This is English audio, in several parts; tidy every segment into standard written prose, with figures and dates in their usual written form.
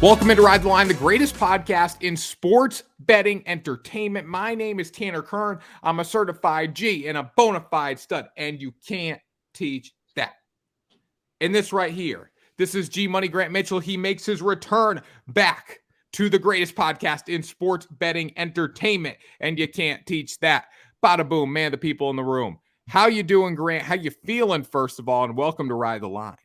Welcome into Ride the Line, the greatest podcast in sports betting entertainment. My name is Tanner Kern. I'm a certified G and a bona fide stud, and you can't teach that. And this right here, this is G Money Grant Mitchell. He makes his return back to the greatest podcast in sports betting entertainment, and you can't teach that. Bada boom, man, the people in the room. How you doing, Grant? How you feeling, first of all, and welcome to Ride the Line.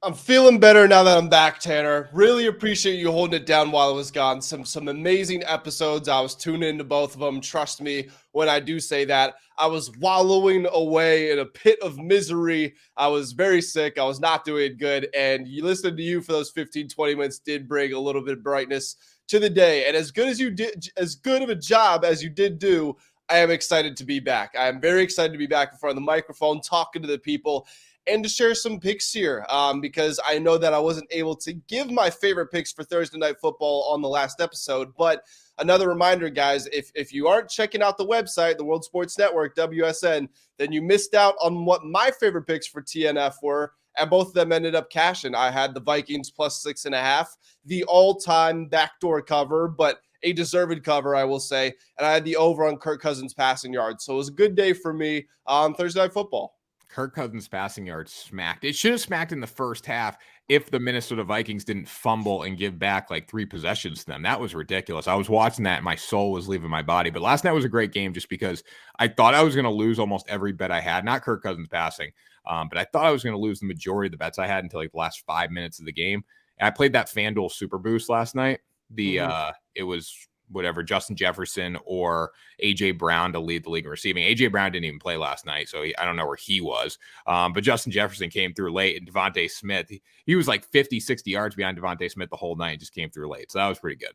I'm feeling better now that I'm back, Tanner. Really appreciate you holding it down while I was gone. Some amazing episodes. I was tuning into both of them. Trust me when I do say that. I was wallowing away in a pit of misery. I was very sick. I was not doing good. And listening to you for those 15, 20 minutes did bring a little bit of brightness to the day. And as good of a job as you did do, I am excited to be back. I am very excited to be back in front of the microphone, talking to the people, and to share some picks here because I know that I wasn't able to give my favorite picks for Thursday Night Football on the last episode. But another reminder, guys, if you aren't checking out the website, the World Sports Network, WSN, then you missed out on what my favorite picks for TNF were, and both of them ended up cashing. I had the Vikings plus 6.5, the all-time backdoor cover, but a deserved cover, I will say, and I had the over on Kirk Cousins passing yards. So it was a good day for me on Thursday Night Football. Kirk Cousins passing yards smacked. It should have smacked in the first half if the Minnesota Vikings didn't fumble and give back like 3 possessions to them. That was ridiculous. I was watching that and my soul was leaving my body. But last night was a great game just because I thought I was going to lose almost every bet I had. Not Kirk Cousins passing, but I thought I was going to lose the majority of the bets I had until like the last 5 minutes of the game. And I played that FanDuel Super Boost last night. It was whatever, Justin Jefferson or A.J. Brown to lead the league in receiving. A.J. Brown didn't even play last night, so I don't know where he was. But Justin Jefferson came through late, and Devontae Smith, he was like 50, 60 yards behind Devontae Smith the whole night and just came through late. So that was pretty good.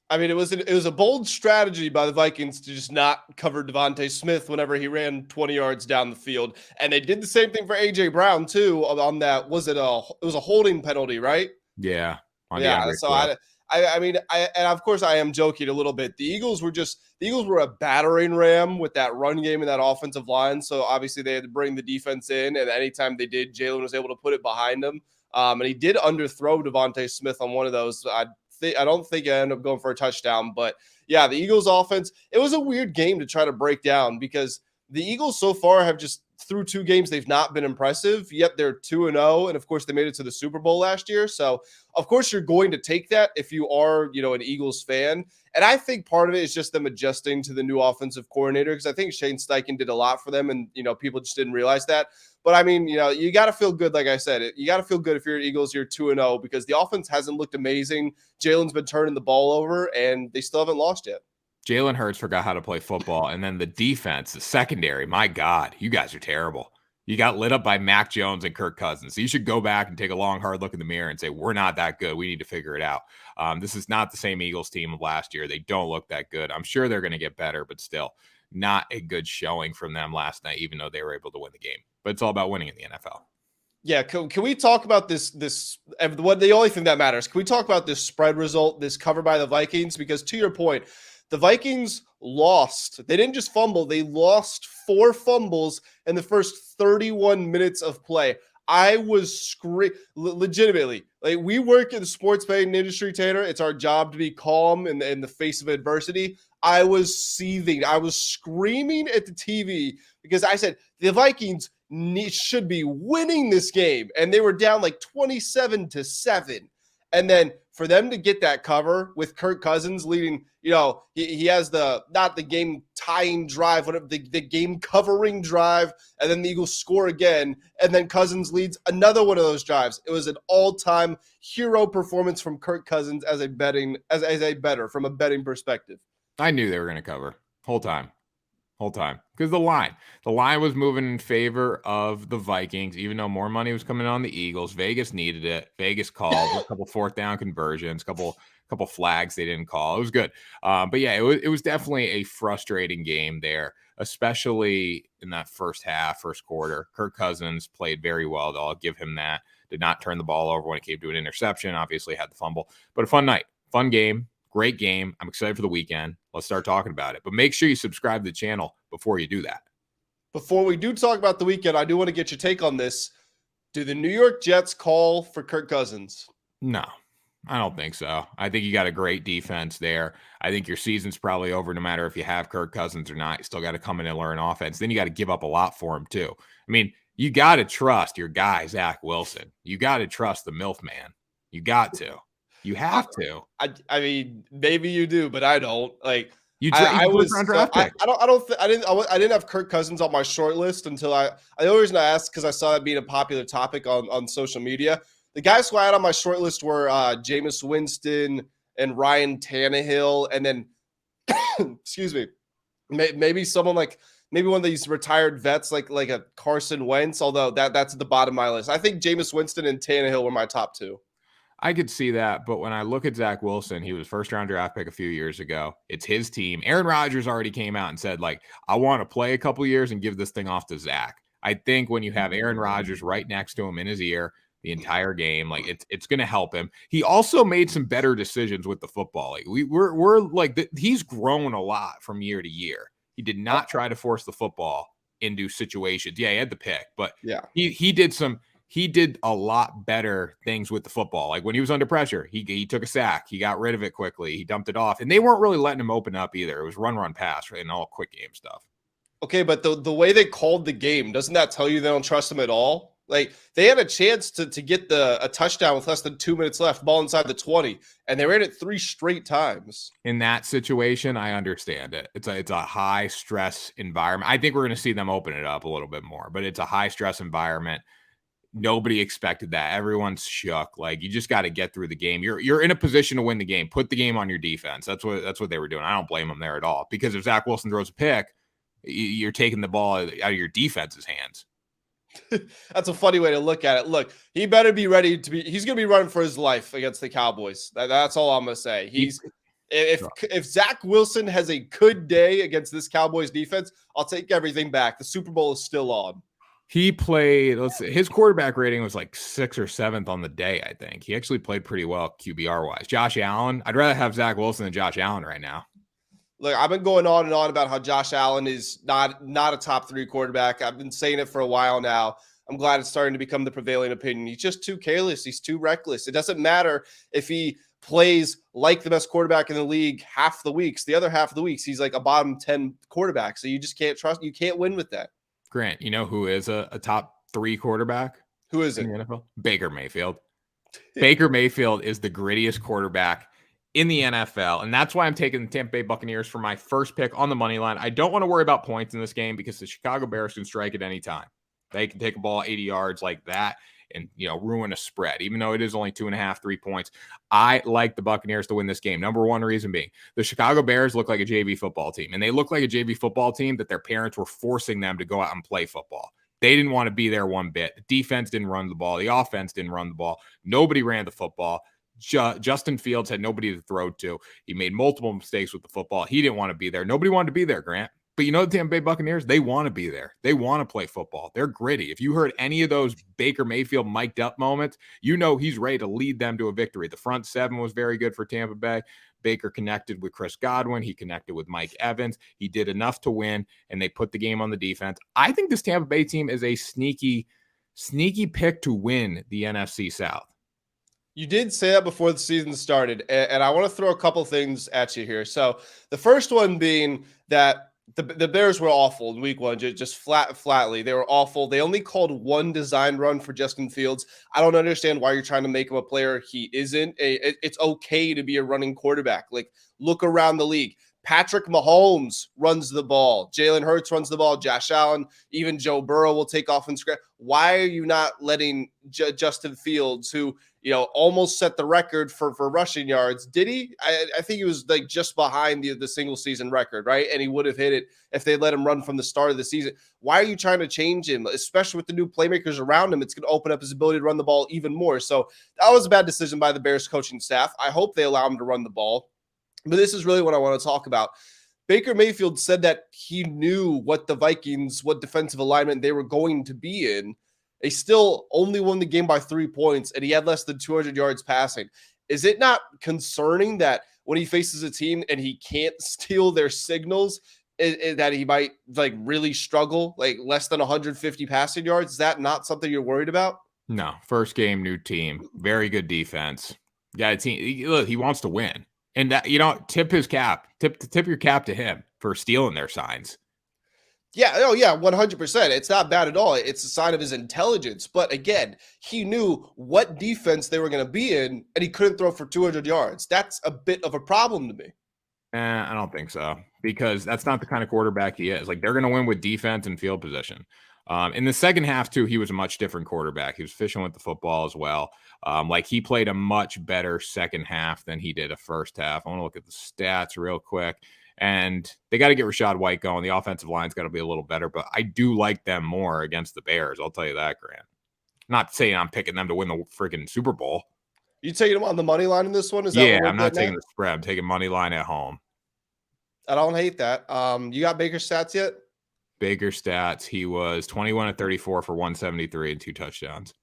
I mean, it was a bold strategy by the Vikings to just not cover Devontae Smith whenever he ran 20 yards down the field. And they did the same thing for A.J. Brown, too, on that. It was a holding penalty, right? Yeah. So I mean, of course I am joking a little bit. The Eagles were a battering ram with that run game and that offensive line. So obviously they had to bring the defense in, and anytime they did, Jalen was able to put it behind him. And he did underthrow Devontae Smith on one of those. I don't think I ended up going for a touchdown, but yeah, the Eagles offense, it was a weird game to try to break down because the Eagles so far have just through 2 games, they've not been impressive, yet they're 2-0. And of course, they made it to the Super Bowl last year. So of course, you're going to take that if you are, an Eagles fan. And I think part of it is just them adjusting to the new offensive coordinator, because I think Shane Steichen did a lot for them. And, people just didn't realize that. But I mean, you got to feel good. Like I said, you got to feel good if you're Eagles, you're 2-0, because the offense hasn't looked amazing. Jalen's been turning the ball over and they still haven't lost yet. Jalen Hurts forgot how to play football. And then the defense, the secondary, my God, you guys are terrible. You got lit up by Mac Jones and Kirk Cousins. So you should go back and take a long, hard look in the mirror and say, we're not that good. We need to figure it out. This is not the same Eagles team of last year. They don't look that good. I'm sure they're going to get better, but still not a good showing from them last night, even though they were able to win the game. But it's all about winning in the NFL. Yeah, can we talk about this the only thing that matters? Can we talk about this spread result, this cover by the Vikings? Because to your point, the Vikings lost. They didn't just fumble. They lost 4 fumbles in the first 31 minutes of play. I was legitimately. Like, we work in the sports betting industry, Tanner. It's our job to be calm in the face of adversity. I was seething. I was screaming at the TV because I said, the Vikings should be winning this game. And they were down like 27-7. And then for them to get that cover with Kirk Cousins leading, he has not the game tying drive, whatever, the game covering drive, and then the Eagles score again, and then Cousins leads another one of those drives. It was an all-time hero performance from Kirk Cousins as a bettor from a betting perspective. I knew they were going to cover whole time. Because the line was moving in favor of the Vikings, even though more money was coming on the Eagles. Vegas needed it. Vegas called a couple 4th down conversions, couple flags they didn't call. It was good. But yeah, it was definitely a frustrating game there, especially in that first quarter. Kirk Cousins played very well, though. I'll give him that. Did not turn the ball over when it came to an interception. Obviously had the fumble, but a fun night, fun game. Great game. I'm excited for the weekend. Let's start talking about it. But make sure you subscribe to the channel before you do that. Before we do talk about the weekend, I do want to get your take on this. Do the New York Jets call for Kirk Cousins? No. I don't think so. I think you got a great defense there. I think your season's probably over no matter if you have Kirk Cousins or not. You still got to come in and learn offense. Then you got to give up a lot for him, too. I mean, you got to trust your guy, Zach Wilson. You got to trust the MILF man. You got to. You have to. I mean, maybe you do, but I don't. Like, He's I a first was round so draft pick. I didn't have Kirk Cousins on my short list until the only reason I asked because I saw that being a popular topic on social media. The guys who I had on my short list were Jameis Winston and Ryan Tannehill, and then excuse me, maybe someone like maybe one of these retired vets like a Carson Wentz. Although that's at the bottom of my list. I think Jameis Winston and Tannehill were my top two. I could see that, but when I look at Zach Wilson, he was first round draft pick a few years ago. It's his team. Aaron Rodgers already came out and said, like, I want to play a couple years and give this thing off to Zach. I think when you have Aaron Rodgers right next to him in his ear the entire game, like it's going to help him. He also made some better decisions with the football. Like we're like he's grown a lot from year to year. He did not try to force the football into situations. Yeah, he had the pick, but Yeah. He did a lot better things with the football. Like when he was under pressure, he took a sack. He got rid of it quickly. He dumped it off. And they weren't really letting him open up either. It was run, pass, right? And all quick game stuff. Okay, but the way they called the game, doesn't that tell you they don't trust him at all? Like they had a chance to get a touchdown with less than 2 minutes left, ball inside the 20, and they ran it 3 straight times. In that situation, I understand it. It's a high stress environment. I think we're going to see them open it up a little bit more, but it's a high stress environment. Nobody expected that. Everyone's shook. Like you just got to get through the game. You're in a position to win the game. Put the game on your defense. That's what they were doing. I don't blame them there at all because if Zach Wilson throws a pick, you're taking the ball out of your defense's hands. That's a funny way to look at it. Look, he better be ready to be. He's going to be running for his life against the Cowboys. That's all I'm going to say. If Zach Wilson has a good day against this Cowboys defense, I'll take everything back. The Super Bowl is still on. He played, his quarterback rating was like 6th or 7th on the day, I think. He actually played pretty well QBR-wise. Josh Allen, I'd rather have Zach Wilson than Josh Allen right now. Look, I've been going on and on about how Josh Allen is not a top 3 quarterback. I've been saying it for a while now. I'm glad it's starting to become the prevailing opinion. He's just too careless. He's too reckless. It doesn't matter if he plays like the best quarterback in the league half the weeks. The other half of the weeks, he's like a bottom 10 quarterback. So you just can't trust. You can't win with that. Grant, you know who is a top 3 quarterback? Who is it? In the NFL? Baker Mayfield. Baker Mayfield is the grittiest quarterback in the NFL, and that's why I'm taking the Tampa Bay Buccaneers for my first pick on the money line. I don't want to worry about points in this game because the Chicago Bears can strike at any time. They can take a ball 80 yards like that and ruin a spread, even though it is only 2.5, 3 points. I like the Buccaneers to win this game. Number one reason being the Chicago Bears look like a JV football team, and they look like a JV football team that their parents were forcing them to go out and play football. They didn't want to be there one bit. The defense didn't run the ball. The offense didn't run the ball. Nobody ran the football. Justin Fields had nobody to throw to. He made multiple mistakes with the football. He didn't want to be there. Nobody wanted to be there, Grant. But the Tampa Bay Buccaneers, they want to be there. They want to play football. They're gritty. If you heard any of those Baker Mayfield mic'd up moments, he's ready to lead them to a victory. The front seven was very good for Tampa Bay. Baker connected with Chris Godwin. He connected with Mike Evans. He did enough to win, and they put the game on the defense. I think this Tampa Bay team is a sneaky pick to win the NFC South. You did say that before the season started, and I want to throw a couple things at you here. So the first one being that the Bears were awful in week 1, just flatly. They were awful. They only called one design run for Justin Fields. I don't understand why you're trying to make him a player he isn't. It's okay to be a running quarterback. Like, look around the league. Patrick Mahomes runs the ball. Jalen Hurts runs the ball. Josh Allen, even Joe Burrow will take off and scratch. Why are you not letting Justin Fields, who almost set the record for rushing yards? Did he? I think he was like just behind the single season record, right? And he would have hit it if they let him run from the start of the season. Why are you trying to change him, especially with the new playmakers around him? It's going to open up his ability to run the ball even more. So that was a bad decision by the Bears coaching staff. I hope they allow him to run the ball. But this is really what I want to talk about. Baker Mayfield said that he knew what defensive alignment they were going to be in. They still only won the game by 3 points, and he had less than 200 yards passing. Is it not concerning that when he faces a team and he can't steal their signals, that he might really struggle, like less than 150 passing yards? Is that not something you're worried about? No. First game, new team, very good defense. Yeah, look, he wants to win. And that, tip your cap to him for stealing their signs. Yeah, oh yeah, 100%. It's not bad at all. It's a sign of his intelligence. But again, he knew what defense they were going to be in, and he couldn't throw for 200 yards. That's a bit of a problem to me. I don't think so, because that's not the kind of quarterback he is. Like, they're going to win with defense and field position. In the second half, too, he was a much different quarterback. He was efficient with the football as well. Like, he played a much better second half than he did a first half. I want to look at the stats real quick. And they got to get Rachaad White going. The offensive line's got to be a little better, but I do like them more against the Bears. I'll tell you that, Grant. Not saying I'm picking them to win the freaking Super Bowl. You taking him on the money line in this one? Is that Yeah, what we're I'm not taking at? the spread. I'm taking money line at home. I don't hate that. You got Baker's stats yet? Baker stats, he was 21-34 for 173 and 2 touchdowns.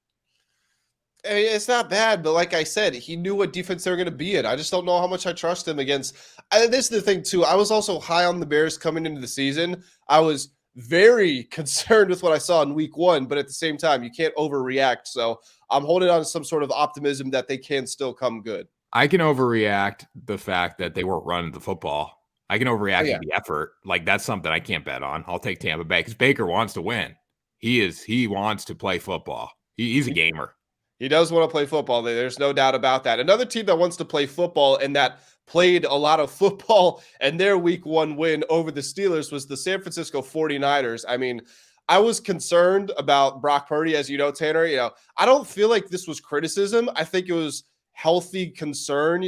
I mean, it's not bad, but like I said, he knew what defense they were going to be in. I just don't know how much I trust him against. This is the thing, too. I was also high on the Bears coming into the season. I was very concerned with what I saw in week 1, but at the same time, you can't overreact. So I'm holding on to some sort of optimism that they can still come good. I can overreact the fact that they weren't running the football. I can overreact the effort. Like, that's something I can't bet on. I'll take Tampa Bay because Baker wants to win. He wants to play football. He's a gamer. He does want to play football. There's no doubt about that. Another team that wants to play football and that played a lot of football and their week 1 win over the Steelers was the San Francisco 49ers. I mean, I was concerned about Brock Purdy, as you know, Tanner. I don't feel like this was criticism. I think it was healthy concern,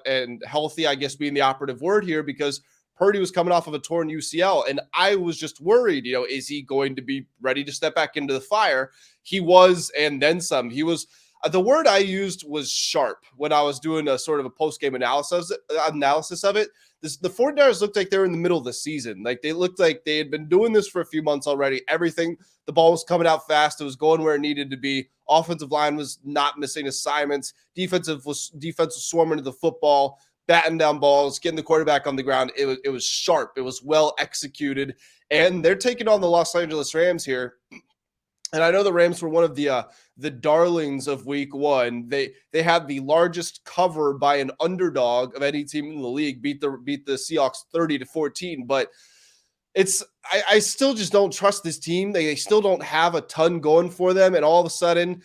and healthy, I guess, being the operative word here, because Purdy was coming off of a torn UCL, and I was just worried, is he going to be ready to step back into the fire? He was, and then some. He was, the word I used was sharp when I was doing a sort of a post-game analysis of it. The 49ers looked like they were in the middle of the season. Like, they looked like they had been doing this for a few months already. The ball was coming out fast. It was going where it needed to be. Offensive line was not missing assignments. Defense was swarming to the football, batting down balls, getting the quarterback on the ground. It was sharp. It was well executed. And they're taking on the Los Angeles Rams here. And I know the Rams were one of the darlings of week 1. They had the largest cover by an underdog of any team in the league, beat the Seahawks 30-14. But I still just don't trust this team. They still don't have a ton going for them. And all of a sudden,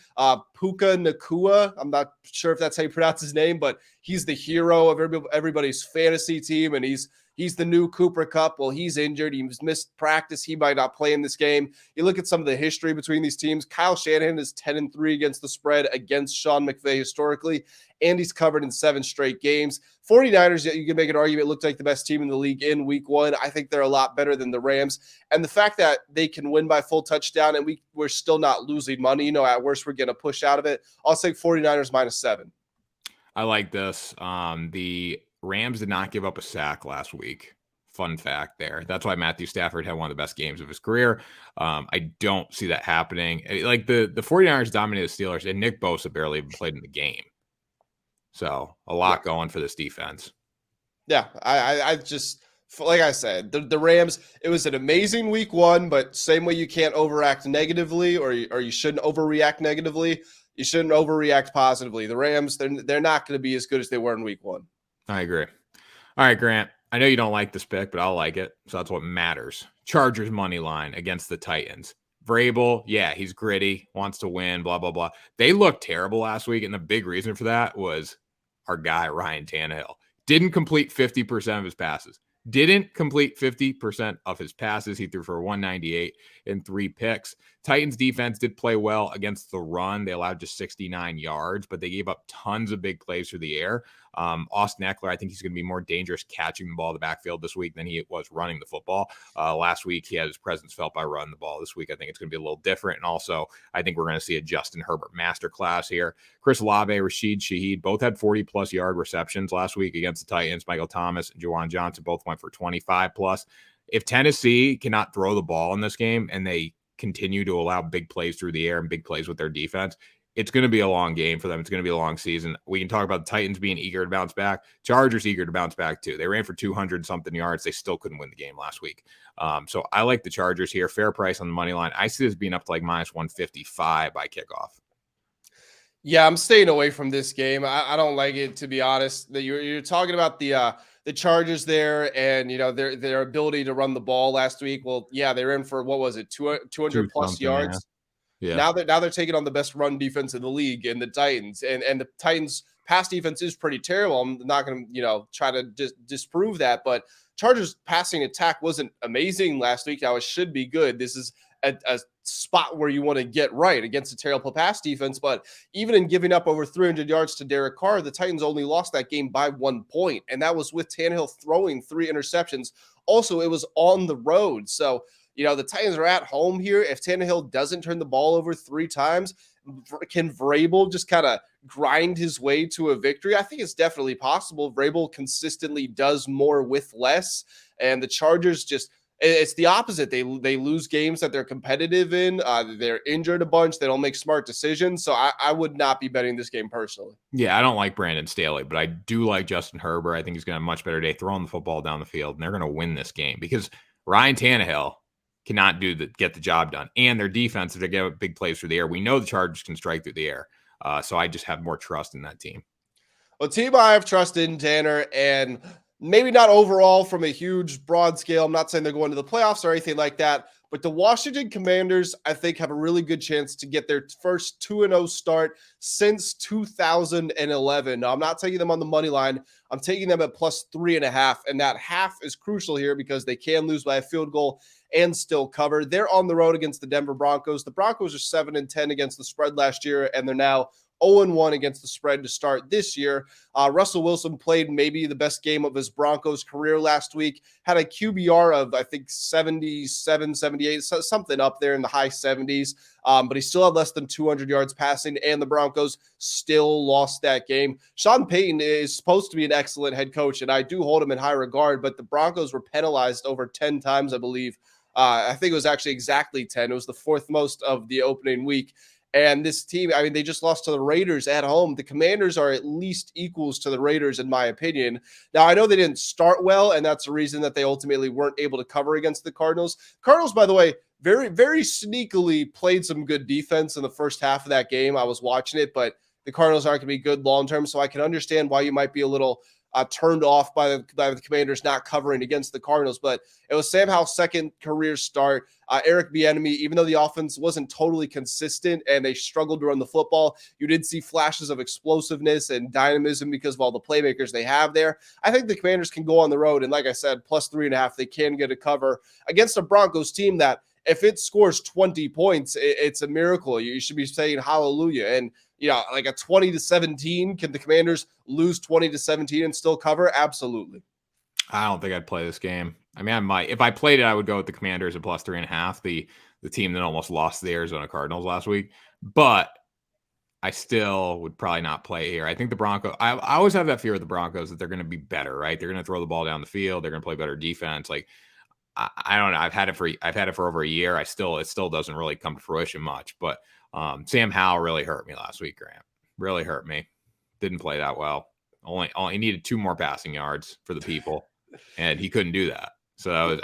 Puka Nacua, I'm not sure if that's how you pronounce his name, but he's the hero of everybody's fantasy team. And he's the new Cooper Kupp. Well, he's injured. He's missed practice. He might not play in this game. You look at some of the history between these teams. Kyle Shanahan is 10-3 against the spread against Sean McVay historically, and he's covered in 7 straight games. 49ers, you can make an argument, looked like the best team in the league in week 1. I think they're a lot better than the Rams. And the fact that they can win by full touchdown and we're still not losing money, at worst, we're getting a push out of it. I'll say 49ers -7. I like this. The Rams did not give up a sack last week. Fun fact there. That's why Matthew Stafford had one of the best games of his career. I don't see that happening. Like, the 49ers dominated the Steelers, and Nick Bosa barely even played in the game. So a lot going for this defense. Yeah, I just, like I said, the Rams, it was an amazing week 1, but same way you can't overact negatively or you shouldn't overreact negatively, you shouldn't overreact positively. The Rams, they're not going to be as good as they were in week 1. I agree. All right, Grant. I know you don't like this pick, but I'll like it. So that's what matters. Chargers money line against the Titans. Vrabel, yeah, he's gritty, wants to win, blah, blah, blah. They looked terrible last week, and the big reason for that was our guy, Ryan Tannehill. Didn't complete 50% of his passes. Didn't complete 50% of his passes. He threw for 198 and 3 picks. Titans defense did play well against the run. They allowed just 69 yards, but they gave up tons of big plays through the air. Austin Eckler, I think he's going to be more dangerous catching the ball in the backfield this week than he was running the football. Last week, he had his presence felt by running the ball. This week, I think it's going to be a little different. And also, I think we're going to see a Justin Herbert masterclass here. Chris Olave, Rashid Shaheed, both had 40-plus yard receptions last week against the Titans. Michael Thomas and Juwan Johnson both went for 25-plus. If Tennessee cannot throw the ball in this game and they continue to allow big plays through the air and big plays with their defense, it's going to be a long game for them. It's going to be a long season. We can talk about the Titans being eager to bounce back. Chargers eager to bounce back too. They ran for 200-something yards. They still couldn't win the game last week. So I like the Chargers here. Fair price on the money line. I see this being up to like -155 by kickoff. Yeah, I'm staying away from this game. I don't like it, to be honest. That you're talking about the Chargers there, and their ability to run the ball last week. Well, yeah, they're in for what was it, 200 2 plus something, yeah. yards. Yeah. Now they're taking on the best run defense in the league in the Titans, and the Titans pass defense is pretty terrible. I'm not going to try to disprove that, but Chargers passing attack wasn't amazing last week. Now it should be good. This is a spot where you want to get right against a terrible pass defense, but even in giving up over 300 yards to Derek Carr, the Titans only lost that game by 1 point, and that was with Tannehill throwing 3 interceptions. Also, it was on the road, so the Titans are at home here. If Tannehill doesn't turn the ball over 3 times, can Vrabel just kind of grind his way to a victory? I think it's definitely possible. Vrabel consistently does more with less, and the Chargers it's the opposite. They lose games that they're competitive in. They're injured a bunch. They don't make smart decisions. So I would not be betting this game personally. Yeah, I don't like Brandon Staley, but I do like Justin Herbert. I think he's going to have a much better day throwing the football down the field, and they're going to win this game because Ryan Tannehill cannot get the job done. And their defense, if they get big plays through the air, we know the Chargers can strike through the air. So I just have more trust in that team. Well, team I have trusted in, Tanner, and maybe not overall from a huge broad scale. I'm not saying they're going to the playoffs or anything like that, but the Washington Commanders, I think, have a really good chance to get their first 2-0 start since 2011. Now, I'm not taking them on the money line. I'm taking them at plus 3.5, and that half is crucial here because they can lose by a field goal and still cover. They're on the road against the Denver Broncos. The Broncos are 7-10 against the spread last year, and they're now 0-1 against the spread to start this year. Russell Wilson played maybe the best game of his Broncos career last week, had a QBR of, I think, 77, 78, something up there in the high 70s, but he still had less than 200 yards passing, and the Broncos still lost that game. Sean Payton is supposed to be an excellent head coach, and I do hold him in high regard, but the Broncos were penalized over 10 times, I believe. I think it was actually exactly 10. It was the 4th most of the opening week. And this team, I mean, they just lost to the Raiders at home. The Commanders are at least equals to the Raiders, in my opinion. Now, I know they didn't start well, and that's the reason that they ultimately weren't able to cover against the Cardinals. Cardinals, by the way, very, very sneakily played some good defense in the first half of that game. I was watching it, but the Cardinals aren't going to be good long-term, so I can understand why you might be a little turned off by the Commanders not covering against the Cardinals. But it was Sam Howell's second career start. Eric Bieniemy, even though the offense wasn't totally consistent and they struggled to run the football, you did see flashes of explosiveness and dynamism because of all the playmakers they have there. I think the Commanders can go on the road, and like I said, plus 3.5, they can get a cover against a Broncos team that, if it scores 20 points, it's a miracle. You should be saying hallelujah. And like a 20-17, can the Commanders lose 20-17 and still cover? Absolutely. I don't think I'd play this game. I mean, I might. If I played it, I would go with the Commanders at plus 3.5, the team that almost lost the Arizona Cardinals last week. But I still would probably not play here. I think the Broncos, I always have that fear of the Broncos that they're going to be better, right? They're going to throw the ball down the field. They're going to play better defense. Like, I don't know. I've had it for over a year. It still doesn't really come to fruition much. But Sam Howell really hurt me last week, Grant. Really hurt me. Didn't play that well. Only he needed 2 more passing yards for the people, and he couldn't do that. So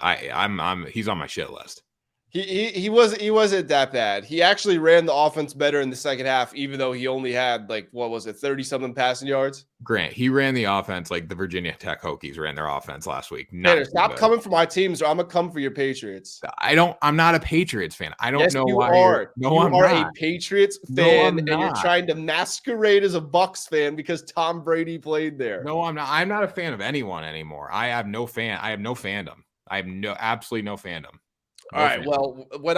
he's on my shit list. He wasn't that bad. He actually ran the offense better in the second half, even though he only had 30-something passing yards. Grant, he ran the offense like the Virginia Tech Hokies ran their offense last week. Tanner, stop coming for my teams, or I'm gonna come for your Patriots. I'm not a Patriots fan. I don't know why. You are a Patriots fan, and you're trying to masquerade as a Bucs fan because Tom Brady played there. No, I'm not. I'm not a fan of anyone anymore. I have no fandom. I have absolutely no fandom. All right. Well, when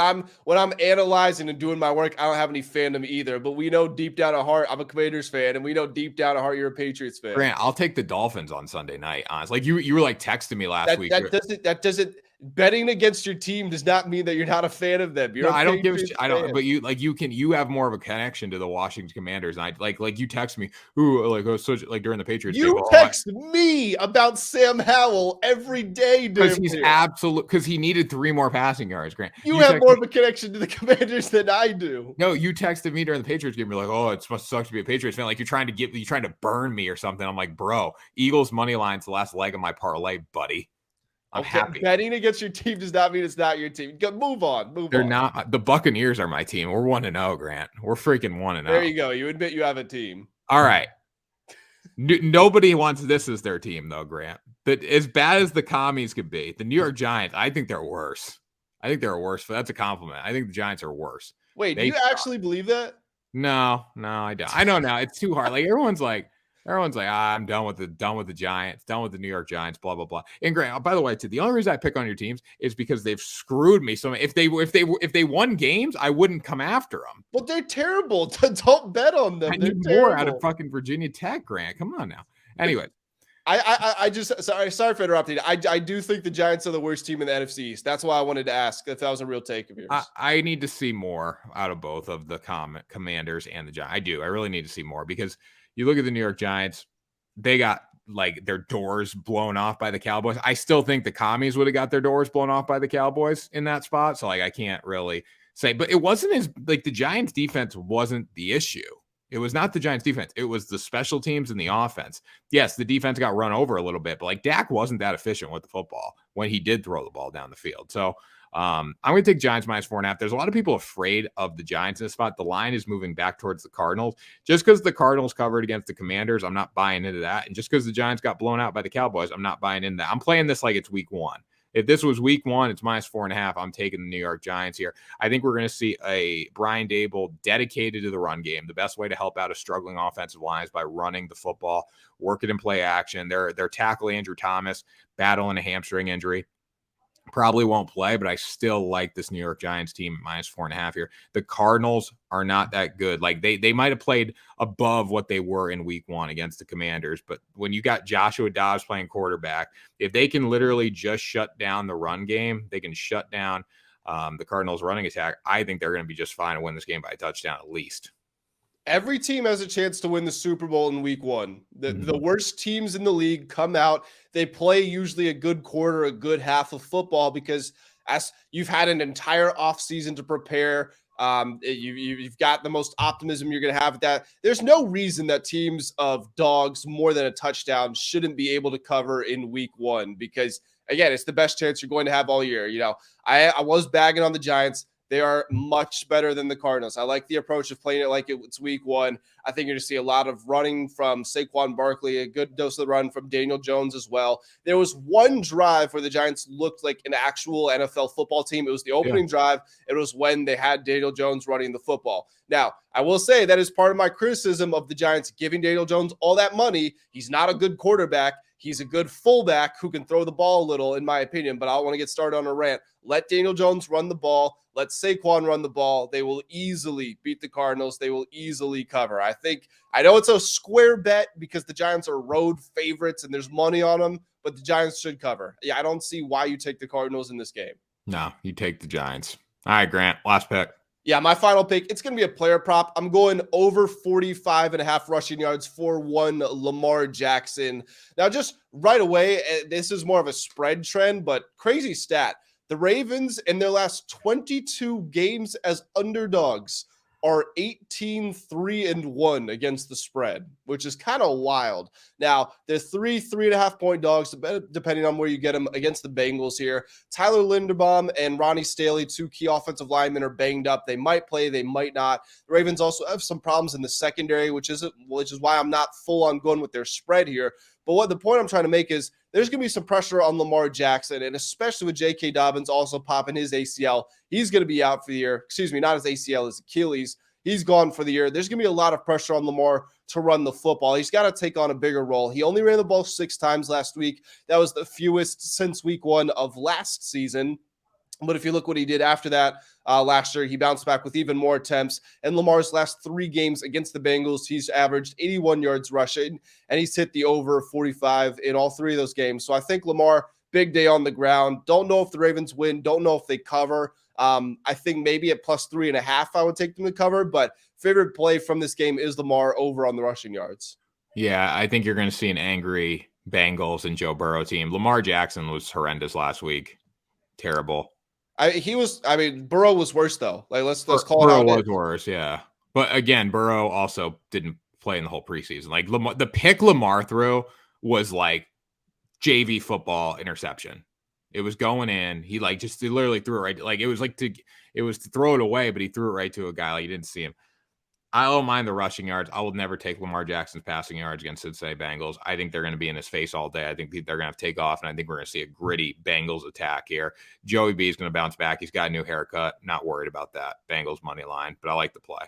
I'm analyzing and doing my work, I don't have any fandom either. But we know deep down at heart, I'm a Commanders fan, and we know deep down at heart you're a Patriots fan. Grant, I'll take the Dolphins on Sunday night. Honestly, like you were like texting me last week. That doesn't. Betting against your team does not mean that you're not a fan of them. I don't give a shit. I don't. But you have more of a connection to the Washington Commanders. And you text me, during the Patriots. You text me about Sam Howell every day, because he's because he needed 3 more passing yards. Grant, you have more of a connection to the Commanders than I do. No, you texted me during the Patriots game. You're like, oh, it must suck to be a Patriots fan. Like you're trying to burn me or something. I'm like, bro, Eagles money line's the last leg of my parlay, buddy. I'm Okay, happy. betting against your team does not mean it's not your team. Move on. They're not. The Buccaneers are my team. We're 1-0, Grant. We're freaking 1-0. There you go. You admit you have a team. All right. Nobody wants this as their team, though, Grant. But as bad as the commies could be, the New York Giants, I think they're worse. I think they're worse. But that's a compliment. I think the Giants are worse. Wait, do you actually believe that? No, I don't. I know now. It's too hard. Like everyone's like, I'm done with the Giants, done with the New York Giants, blah blah blah. And Grant, by the way, too, the only reason I pick on your teams is because they've screwed me. So if they won games, I wouldn't come after them. But they're terrible. Don't bet on them. I need more out of fucking Virginia Tech, Grant. Come on now. Anyway. I just sorry for interrupting. I do think the Giants are the worst team in the NFC East. That's why I wanted to ask if that was a real take of yours. I need to see more out of both of the Commanders and the Giants. I do. I really need to see more because you look at the New York Giants, they got like their doors blown off by the Cowboys. I still think the commies would have got their doors blown off by the Cowboys in that spot. So like I can't really say, but it wasn't as like the Giants defense wasn't the issue. It was not the Giants defense. It was the special teams and the offense. Yes, the defense got run over a little bit, but like Dak wasn't that efficient with the football when he did throw the ball down the field. So I'm going to take Giants -4.5. There's a lot of people afraid of the Giants in this spot. The line is moving back towards the Cardinals. Just because the Cardinals covered against the Commanders, I'm not buying into that. And just because the Giants got blown out by the Cowboys, I'm not buying into that. I'm playing this like it's week 1. If this was week 1, it's -4.5. I'm taking the New York Giants here. I think we're going to see a Brian Daboll dedicated to the run game. The best way to help out a struggling offensive line is by running the football, work it in play action. Their tackle, Andrew Thomas, battling a hamstring injury. Probably won't play, but I still like this New York Giants team at -4.5 here. The Cardinals are not that good. Like they might have played above what they were in week 1 against the Commanders. But when you got Joshua Dobbs playing quarterback, if they can literally just shut down the run game, they can shut down the Cardinals running attack. I think they're going to be just fine and win this game by a touchdown at least. Every team has a chance to win the Super Bowl in week 1. The worst teams in the league come out. They play usually a good quarter, a good half of football because as you've had an entire offseason to prepare, you've got the most optimism you're going to have with that. There's no reason that teams of dogs more than a touchdown shouldn't be able to cover in week 1 because, again, it's the best chance you're going to have all year. You know, I was bagging on the Giants. They are much better than the Cardinals. I like the approach of playing it like it's week 1. I think you're going to see a lot of running from Saquon Barkley, a good dose of the run from Daniel Jones as well. There was one drive where the Giants looked like an actual NFL football team. It was the opening drive. It was when they had Daniel Jones running the football. Now, I will say that is part of my criticism of the Giants giving Daniel Jones all that money. He's not a good quarterback. He's a good fullback who can throw the ball a little, in my opinion, but I don't want to get started on a rant. Let Daniel Jones run the ball. Let Saquon run the ball. They will easily beat the Cardinals. They will easily cover. I know it's a square bet because the Giants are road favorites and there's money on them, but the Giants should cover. Yeah, I don't see why you take the Cardinals in this game. No, you take the Giants. All right, Grant, last pick. Yeah, my final pick, it's going to be a player prop. I'm going over 45.5 rushing yards for one Lamar Jackson. Now, just right away, this is more of a spread trend, but crazy stat. The Ravens in their last 22 games as underdogs are 18-3-1 against the spread, which is kind of wild. Now, they're 3.5 point dogs, depending on where you get them against the Bengals here. Tyler Linderbaum and Ronnie Staley, 2 key offensive linemen, are banged up. They might play, they might not. The Ravens also have some problems in the secondary, which is why I'm not full on going with their spread here. But the point I'm trying to make is there's going to be some pressure on Lamar Jackson, and especially with J.K. Dobbins also popping his ACL. He's going to be out for the year. Excuse me, not his ACL, his Achilles. He's gone for the year. There's going to be a lot of pressure on Lamar to run the football. He's got to take on a bigger role. He only ran the ball 6 times last week. That was the fewest since week 1 of last season. But if you look what he did after that last year, he bounced back with even more attempts. And Lamar's last 3 games against the Bengals, he's averaged 81 yards rushing, and he's hit the over 45 in all 3 of those games. So I think Lamar, big day on the ground. Don't know if the Ravens win. Don't know if they cover. I think maybe at +3.5, I would take them to cover. But favorite play from this game is Lamar over on the rushing yards. Yeah, I think you're going to see an angry Bengals and Joe Burrow team. Lamar Jackson was horrendous last week. Terrible. Burrow was worse though. Like let's call it out. Burrow was worse, yeah. But again, Burrow also didn't play in the whole preseason. Like the pick Lamar threw was like JV football interception. It was going in. He literally threw it right. It was to throw it away, but he threw it right to a guy. Like, you didn't see him. I don't mind the rushing yards. I will never take Lamar Jackson's passing yards against Cincinnati Bengals. I think they're going to be in his face all day. I think they're going to have to take off, and I think we're going to see a gritty Bengals attack here. Joey B is going to bounce back. He's got a new haircut. Not worried about that. Bengals money line, but I like the play.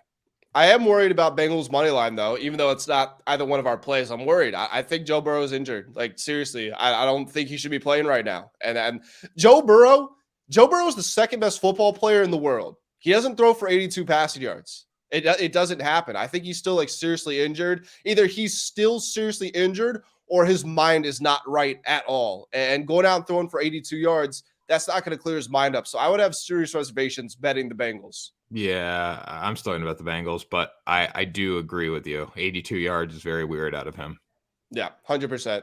I am worried about Bengals money line, though, even though it's not either one of our plays. I'm worried. I think Joe Burrow is injured. Like, seriously, I don't think he should be playing right now. And Joe Burrow is the second best football player in the world. He doesn't throw for 82 passing yards. It doesn't happen. I think he's still seriously injured. Either he's still seriously injured or his mind is not right at all. And going out and throwing for 82 yards, that's not going to clear his mind up. So I would have serious reservations betting the Bengals. Yeah, I'm starting about the Bengals, but I do agree with you. 82 yards is very weird out of him. Yeah, 100%.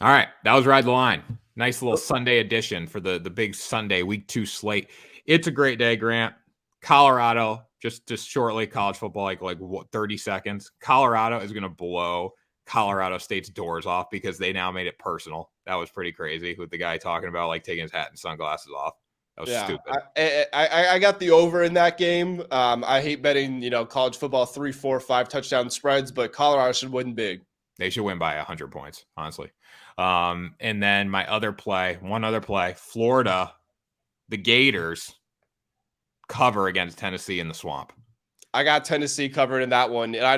All right, that was Ride the Line. Nice little Sunday edition for the big Sunday Week 2 slate. It's a great day, Grant. Colorado, just shortly, college football, what, 30 seconds. Colorado is going to blow Colorado State's doors off because they now made it personal. That was pretty crazy with the guy talking about taking his hat and sunglasses off. That was stupid. I got the over in that game. I hate betting, college football 3, 4, 5 touchdown spreads, but Colorado should win big. They should win by 100 points, honestly. And then one other play, Florida, the Gators cover against Tennessee in the Swamp. I got Tennessee covered in that one. And I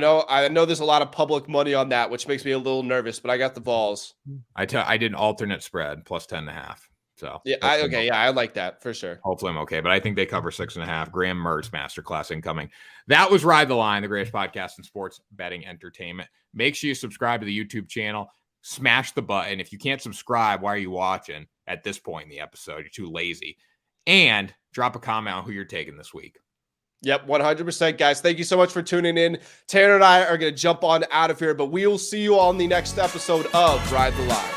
know there's a lot of public money on that, which makes me a little nervous, but I got the Vols. I did an alternate spread plus 10.5. So yeah, I like that for sure. Hopefully I'm okay, but I think they cover 6.5. Graham Mertz masterclass incoming. That was Ride the Line, the greatest podcast in sports betting entertainment. Make sure you subscribe to the YouTube channel. Smash the button. If you can't subscribe, why are you watching at this point in the episode? You're too lazy. And drop a comment on who you're taking this week. Yep, 100%, guys. Thank you so much for tuning in. Tanner and I are going to jump on out of here, but we will see you on the next episode of Ride the Line.